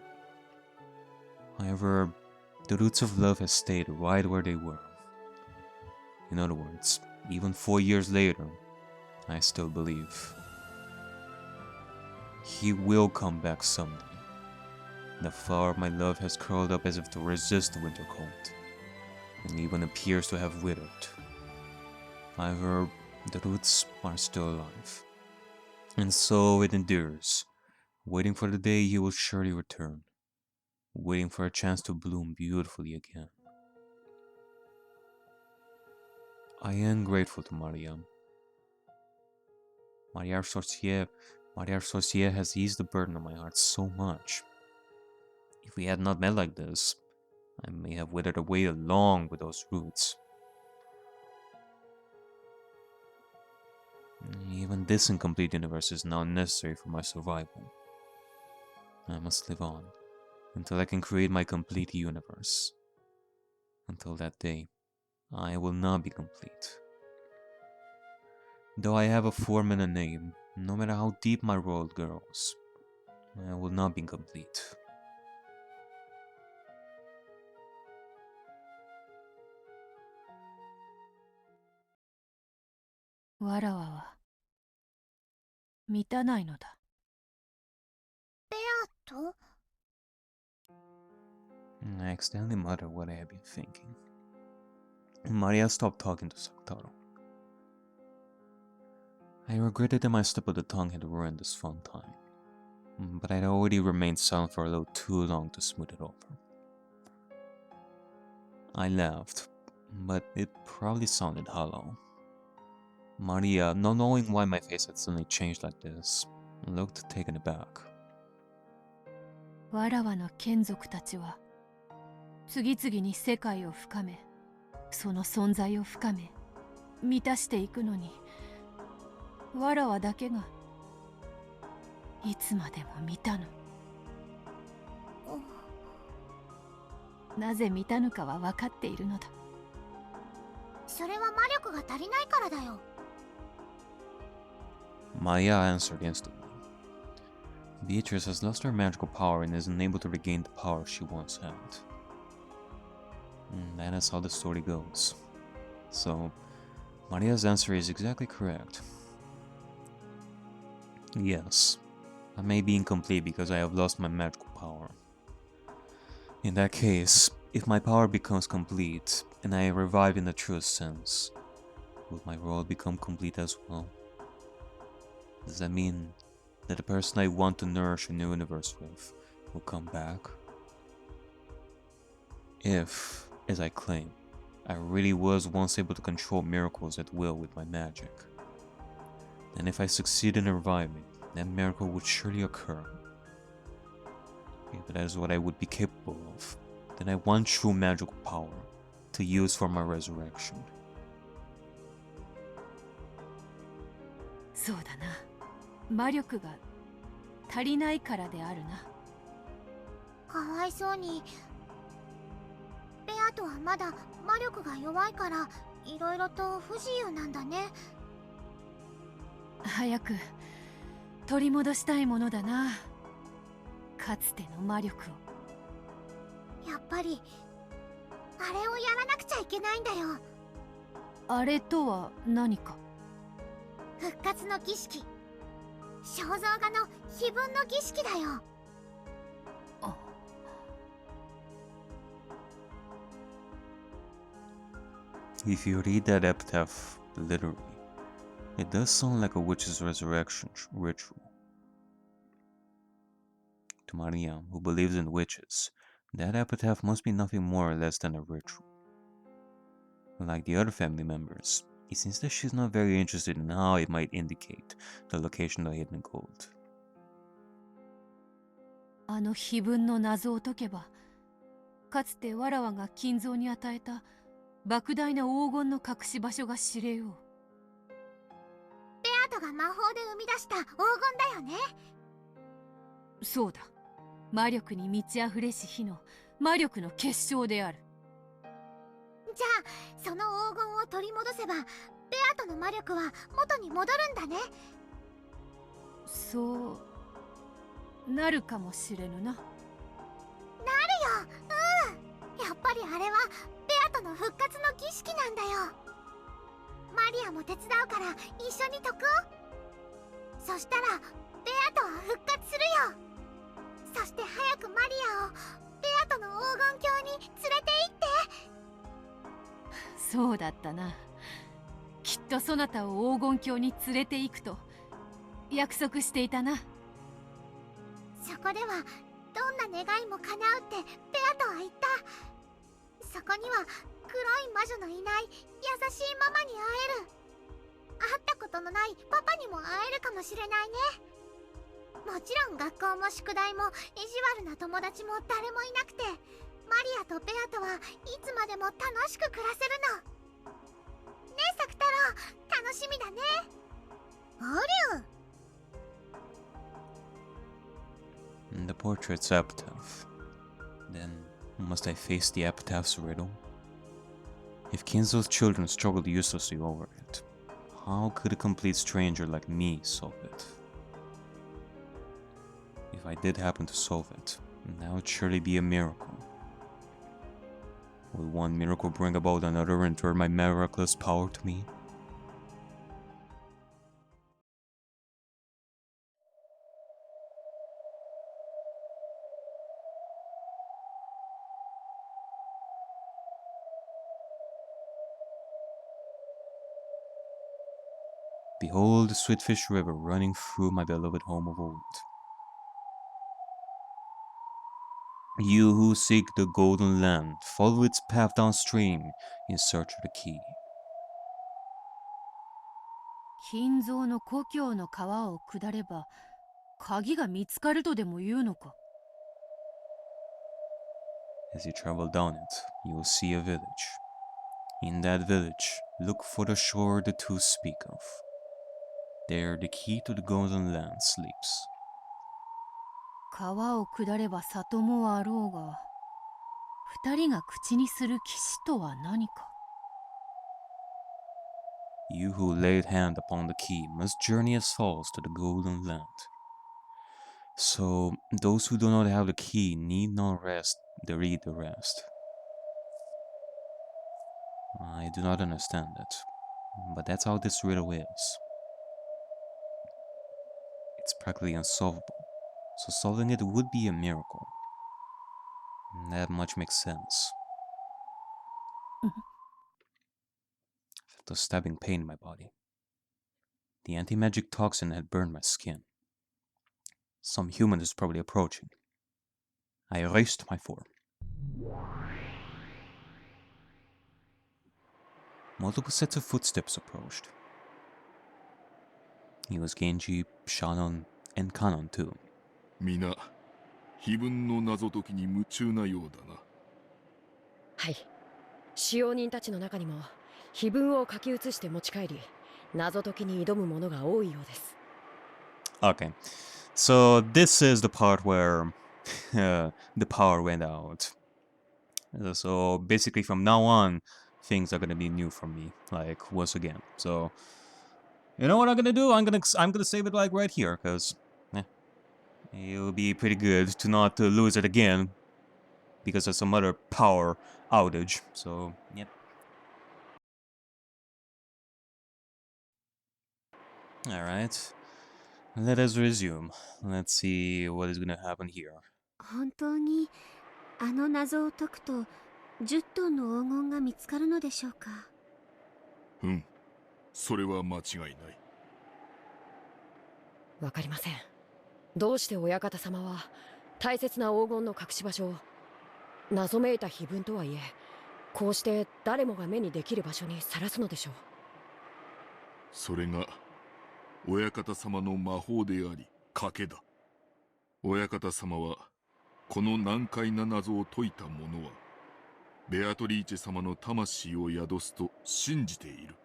However, the roots of love have stayed right where they were. In other words, even 4 years later, I still believe. He will come back someday. The flower of my love has curled up as if to resist the winter cold, and even appears to have withered. However, the roots are still alive. And so it endures, waiting for the day he will surely return, waiting for a chance to bloom beautifully again. I am grateful to Maria. Maria Sorcier has eased the burden on my heart so much. If we had not met like this, I may have withered away along with those roots. Even this incomplete universe is now necessary for my survival. I must live on, until I can create my complete universe. Until that day, I will not be complete. Though I have a form and a name, no matter how deep my world goes, I will not be complete. Warawa は満たないのだ。ベアと I accidentally muttered what I had been thinking. Maria stopped talking to Sakutaro. I regretted that my slip of the tongue had ruined this fun time, but I'd already remained silent for a little too long to smooth it over. I laughed, but it probably sounded hollow. Maria, not knowing why my face had suddenly changed like this, looked taken aback. わらわの眷属たちは次々に世界を深めその存在を深め満たしていくのに、わらわだけがいつまでも満たぬ。なぜ満たぬかは分かっているのだ。それは魔力が足りないからだよ。Maya answered instantly. Beatrice has lost her magical power and is unable to regain the power she once had. That is how the story goes. So, Maria's answer is exactly correct. Yes, I may be incomplete because I have lost my magical power. In that case, if my power becomes complete and I revive in the truest sense, will my world become complete as well? Does that mean that the person I want to nourish a new universe with will come back? If, as I claim, I really was once able to control miracles at will with my magic, then if I succeed in reviving, that miracle would surely occur. If that is what I would be capable of, then I want true magical power to use for my resurrection. そうだな。魔力が足りないからであるな。かわいそうに。ベアとはまだ魔力が弱いからいろいろと不自由なんだね。早く取り戻したいものだな。かつての魔力を。やっぱりあれをやらなくちゃいけないんだよ。あれとは何か。復活の儀式、肖像画の碑文の儀式だよ。If you read that epitaph literally, it does sound like a witch's resurrection ritual. To Maria, who believes in witches, that epitaph must be nothing more or less than a ritual. Like the other family members, it seems that she's not very interested in how it might indicate the location of the hidden gold. あの碑文の謎を解けば、かつてわらわが金蔵に与えた莫大な黄金の隠し場所が知れよう。ベアトが魔法で生み出した黄金だよね。そうだ。魔力に満ち溢れし日の魔力の結晶である。じゃあその黄金を取り戻せばベアトの魔力は元に戻るんだね。そうなるかもしれぬな。なるよ。やっぱりあれはベアトの復活の儀式なんだよ。マリアも手伝うから一緒に解こう。そしたらベアトは復活するよ。そして早くマリアをベアトの黄金鏡に連れて行って。そうだったな。きっとそなたを黄金鏡に連れて行くと約束していたな。そこではどんな願いも叶うってベアトは言った。そこには黒い魔女のいない優しいママに会える。会ったことのないパパにも会えるかもしれないね。もちろん学校も宿題も意地悪な友達も誰もいなくて、マリアとベアとはいつまでも楽しく暮らせるの。ねえサク太郎、楽しみだね。ありゃ。The portrait's epitaph. Then, must I face the epitaph's riddle? If Kinzo's children struggled uselessly over it, how could a complete stranger like me solve it? If I did happen to solve it, that would surely be a miracle. Will one miracle bring about another and turn my miraculous power to me? Behold the Sweetfish River running through my beloved home of old. You who seek the golden land, follow its path downstream in search of the key. 金蔵の故郷の川を下れば鍵が見つかるとでも言うのか。As you travel down it, you will see a village. In that village, look for the shore the two speak of. There the key to the golden land sleeps. 川を下れば里もあろうが、二人が口にする騎士とは何か。You who laid hand upon the key must journey as falls to the golden land. So those who do not have the key need not read the rest. I do not understand it, but that's how this riddle is. It's practically unsolvable, so solving it would be a miracle. That much makes sense. I felt a stabbing pain in my body. The anti-magic toxin had burned my skin. Some human is probably approaching. I erased my form. Multiple sets of footsteps approached. He was Genji, Shannon, and Kanon too. 皆、碑文の謎解きに夢中なようだな。はい。使用人たちの中にも碑文を書き写して持ち帰り、謎解きに挑む者が多いようです。Okay, so this is the part where the power went out. So basically from now on, things are gonna be new for me, like once again. So you know what I'm gonna do? I'm gonna save it like right here, cause it'll be pretty good to not lose it again because of some other power outage. So yep. All right. Let us resume. Let's see what is gonna happen here. 本当にあの謎を解くと10トンの黄金が見つかるのでしょうか。うん、それは間違いない。わかりません。どうして親方様は大切な黄金の隠し場所を謎めいた碑文とはいえ、こうして誰もが目にできる場所にさらすのでしょう。それが親方様の魔法であり賭けだ。親方様はこの難解な謎を解いた者はベアトリーチェ様の魂を宿すと信じている。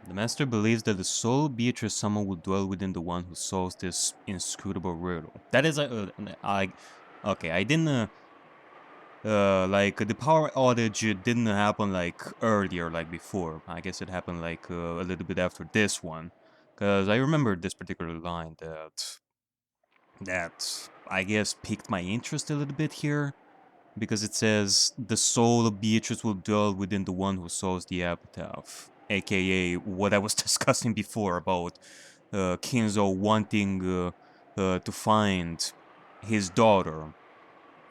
The master believes that the soul of Beatrice Sama will dwell within the one who solves this inscrutable riddle. That is okay, I didn't like the power outage didn't happen like earlier, like before. I guess it happened like a little bit after this one, because I remember this particular line that I guess piqued my interest a little bit here, because it says the soul of Beatrice will dwell within the one who solves the epitaph, a.k.a. what I was discussing before about Kinzo wanting to find his daughter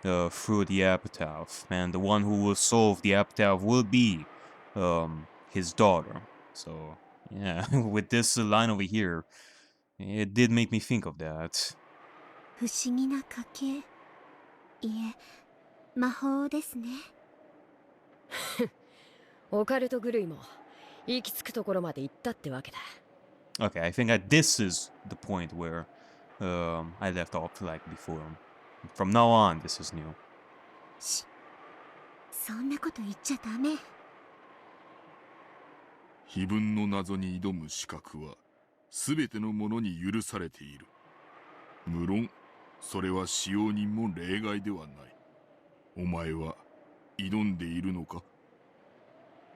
through the epitaph, and the one who will solve the epitaph will be his daughter. So yeah, with this line over here, it did make me think of that. 不思議な賭け。いえ、魔法ですね。オカルト狂いも行き着くところまで行ったってわけだ。Okay, I think that this is the point where I left off like before. From now on, this is new. そんなこと言っちゃダメ。碑文の謎に挑む資格は全ての者に許されている。無論それは使用人も例外ではない。お前は挑んでいるのか？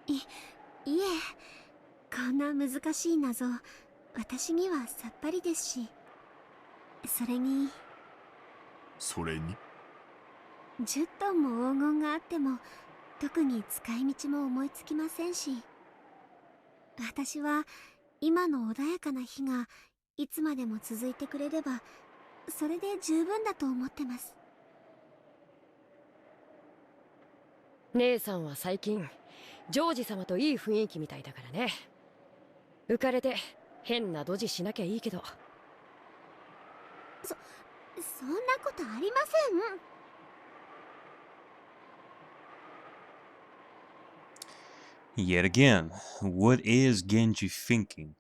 いえ、こんな難しい謎、私にはさっぱりですし、それに10トンも黄金があっても特に使い道も思いつきませんし、私は今の穏やかな日がいつまでも続いてくれればそれで十分だと思ってます。姉さんは最近ジョージ様といい雰囲気みたいだからね。浮かれて変なドジしなきゃいいけど。そんなことありません。Yet again, what is Genji thinking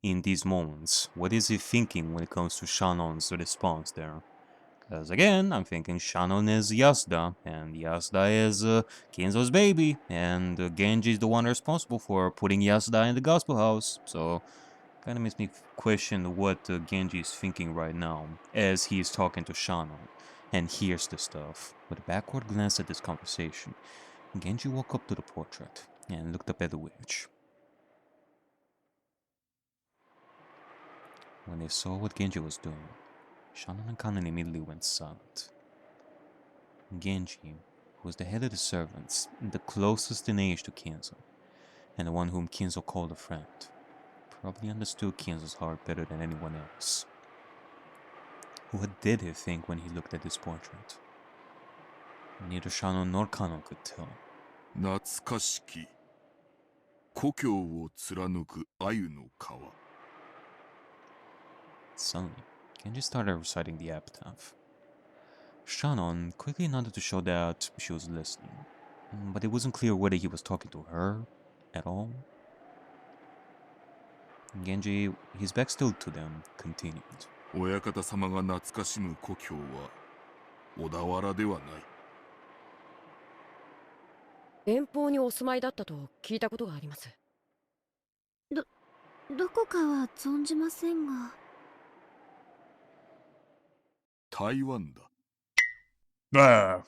in these moments? What is he thinking when it comes to Shannon's response there? Because again, I'm thinking Shannon is Yasuda, and Yasuda is Kinzo's baby, and Genji is the one responsible for putting Yasuda in the gospel house. So, kind of makes me question what Genji is thinking right now as he is talking to Shannon and hears the stuff. With a backward glance at this conversation, Genji walked up to the portrait and looked up at the witch. When they saw what Genji was doing, Shannon and Kanen immediately went silent. Genji, who was the head of the servants, the closest in age to Kinzo, and the one whom Kinzo called a friend, probably understood Kinzo's heart better than anyone else. What did he think when he looked at this portrait? Neither Shannon nor Kanon could tell. 懐かしき故郷を貫く鮎の川 Suddenly, Genji started reciting the epitaph. Shannon quickly nodded to show that she was listening, but it wasn't clear whether he was talking to her at all. Genji, his back still to them, continued. 親方様が懐かしむ故郷は小田原ではない。遠方にお住まいだったと聞いたことがあります。どこかは存じませんが。台湾だ。Ah,